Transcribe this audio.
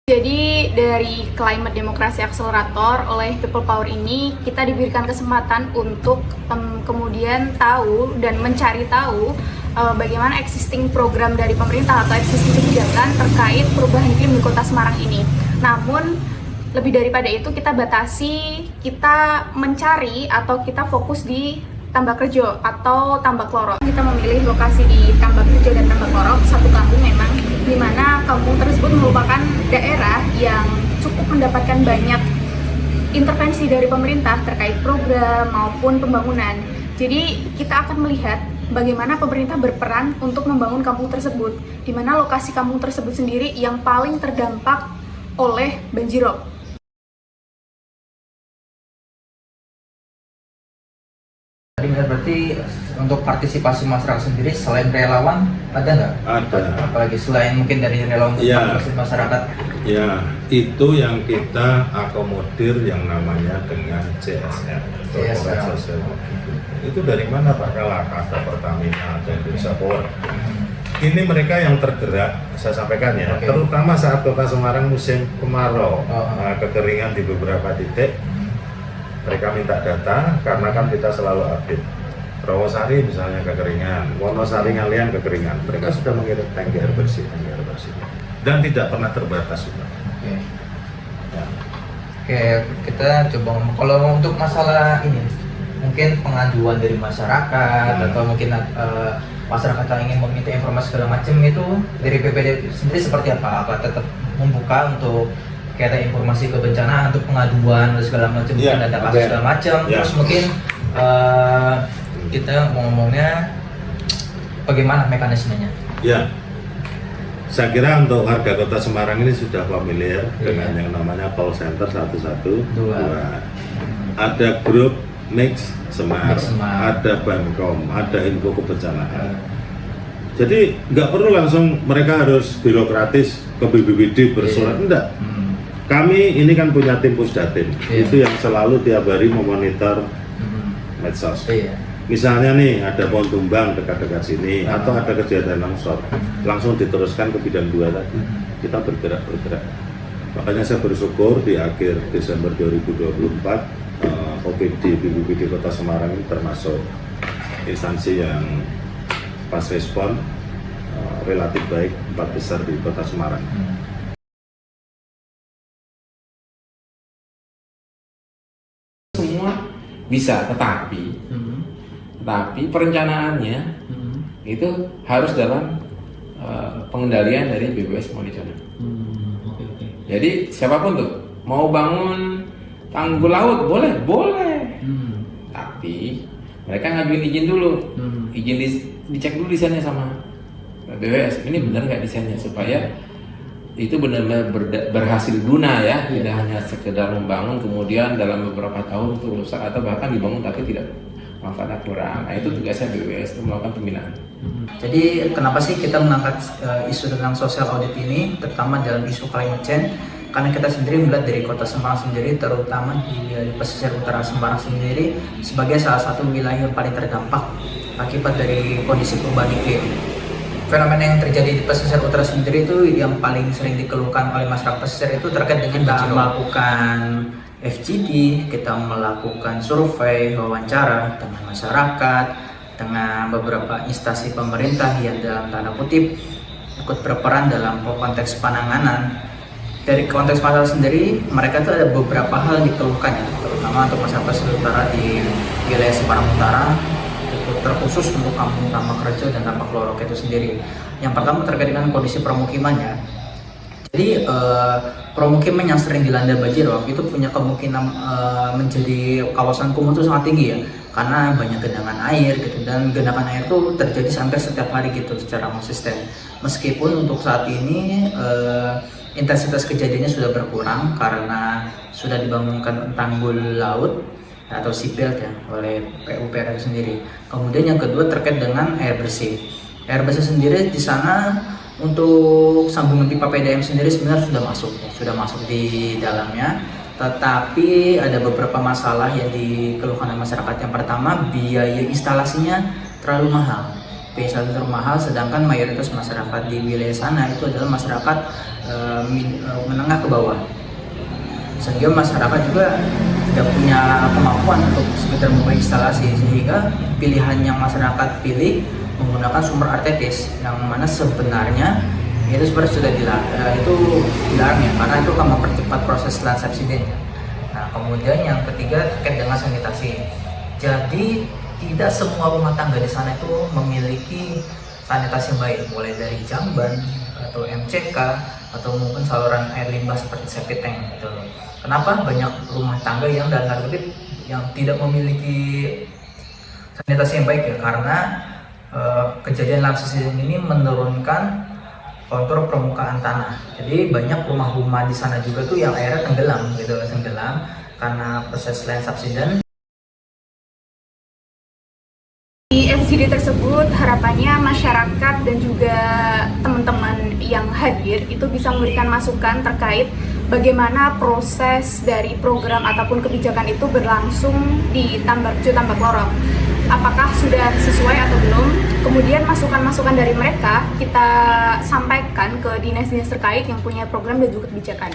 Jadi dari Climate Demokrasi Akselerator oleh People Power ini kita diberikan kesempatan untuk kemudian tahu dan mencari tahu bagaimana existing program dari pemerintah atau existing kebijakan terkait perubahan iklim di Kota Semarang ini. Namun lebih daripada itu kita mencari atau kita fokus di Tambak Rejo atau Tambak Loro. Kita memilih lokasi di Tambak Rejo dan Tambak Loro, satu kampung memang, di mana kampung tersebut merupakan daerah yang cukup mendapatkan banyak intervensi dari pemerintah terkait program maupun pembangunan. Jadi kita akan melihat bagaimana pemerintah berperan untuk membangun kampung tersebut, di mana lokasi kampung tersebut sendiri yang paling terdampak oleh banjirop. Berarti untuk partisipasi masyarakat sendiri selain relawan ada nggak? Ada. Apalagi selain mungkin dari relawan partisipasi masyarakat? Ya, itu yang kita akomodir yang namanya dengan CSR. Itu dari mana Pak? Ada Pertamina, ada Indonesia Power. Ini mereka yang tergerak, saya sampaikan ya, terutama saat Kota Semarang musim kemarau, kekeringan di beberapa titik. Mereka minta data karena kan kita selalu update. Rawasari misalnya kekeringan, Wonosari Ngalian kekeringan. Mereka sudah mengirim tangki air bersih, dan tidak pernah terbatas juga. Oke, kita coba ngomong. Kalau untuk masalah ini, mungkin pengaduan dari masyarakat atau mungkin masyarakat yang ingin meminta informasi segala macam itu dari PPD sendiri seperti apa? Apa tetap membuka untuk kayak informasi kebencanaan untuk pengaduan dan segala macam, data kasus segala macam, terus mungkin kita ngomongnya bagaimana mekanismenya? Ya, saya kira untuk warga Kota Semarang ini sudah familiar dengan yang namanya call center 112. Ada grup Mix Semar, ada Bankom, ada info kebencanaan. Jadi nggak perlu langsung mereka harus birokratis ke BPBD bersurat, enggak. Kami ini kan punya tim Pusdatin, itu yang selalu tiap hari memonitor medsos. Misalnya nih ada pohon tumbang dekat-dekat sini, atau ada kejadian longsor, langsung diteruskan ke bidang 2 tadi. Kita bergerak. Makanya saya bersyukur di akhir Desember 2024, OPD BPBD Kota Semarang ini termasuk instansi yang pas respon relatif baik, 4 besar di Kota Semarang. Semua bisa, tetapi perencanaannya itu harus dalam pengendalian dari BPS Monitoring. Jadi siapapun tuh mau bangun tanggul laut boleh, tapi mereka ngajuin izin dulu, izin dicek dulu desainnya sama BPS. Ini benar nggak desainnya supaya itu benar-benar berhasil guna ya, tidak hanya sekedar membangun kemudian dalam beberapa tahun itu rusak atau bahkan dibangun tapi tidak manfaatnya kurang. Nah itu tugasnya BPS itu melakukan pembinaan. Jadi kenapa sih kita mengangkat isu tentang social audit ini, terutama dalam isu climate change? Karena kita sendiri melihat dari Kota Semarang sendiri, terutama di pesisir utara Semarang sendiri sebagai salah satu wilayah yang paling terdampak akibat dari kondisi perubahan iklim. Fenomena yang terjadi di pesisir utara sendiri itu yang paling sering dikeluhkan oleh masyarakat pesisir itu terkait dengan kita melakukan FGD, kita melakukan survei, wawancara dengan masyarakat, dengan beberapa instansi pemerintah yang dalam tanda kutip ikut berperan dalam konteks penanganan. Dari konteks masalah sendiri, mereka itu ada beberapa hal yang dikeluhkan ya, terutama untuk masyarakat pesisir utara di wilayah Semarang Utara, terkhusus untuk kampung Tambak Rejo dan Tambak Loro itu sendiri. Yang pertama terkait dengan kondisi permukimannya. Jadi permukiman yang sering dilanda banjirop itu punya kemungkinan menjadi kawasan kumuh itu sangat tinggi ya, karena banyak genangan air gitu, dan genangan air itu terjadi sampai setiap hari gitu secara konsisten. Meskipun untuk saat ini intensitas kejadiannya sudah berkurang karena sudah dibangunkan tanggul laut atau seatbelt ya oleh PUPR itu sendiri. Kemudian yang kedua terkait dengan air bersih. Air bersih sendiri di sana untuk sambungan pipa PDAM sendiri sebenarnya sudah masuk di dalamnya. Tetapi ada beberapa masalah yang dikeluhkan oleh masyarakat. Yang pertama, biaya instalasinya terlalu mahal. P1 termahal, sedangkan mayoritas masyarakat di wilayah sana itu adalah masyarakat menengah ke bawah. Sehingga masyarakat juga tidak punya kemampuan untuk sekedar membuat instalasi, sehingga pilihan yang masyarakat pilih menggunakan sumber artetis, yang mana sebenarnya itu sebenarnya sudah dilarang ya, karena itu akan mempercepat proses land subsidence. Nah, kemudian yang ketiga terkait dengan sanitasi. Jadi tidak semua rumah tangga di sana itu memiliki sanitasi yang baik, mulai dari jamban atau MCK atau mungkin saluran air limbah seperti septic tank gitu. Kenapa banyak rumah tangga yang dalam tanda kutip yang tidak memiliki sanitasi yang baik ya? Karena kejadian land subsidence ini menurunkan kontur permukaan tanah. Jadi banyak rumah-rumah di sana juga tuh yang airnya tenggelam gitu, tenggelam karena proses land subsidence. Di FGD tersebut harapannya masyarakat dan juga teman-teman yang hadir itu bisa memberikan masukan terkait bagaimana proses dari program ataupun kebijakan itu berlangsung di Tambak Rejo, Tambak Lorok. Apakah sudah sesuai atau belum? Kemudian masukan-masukan dari mereka kita sampaikan ke dinas-dinas terkait yang punya program dan juga kebijakan.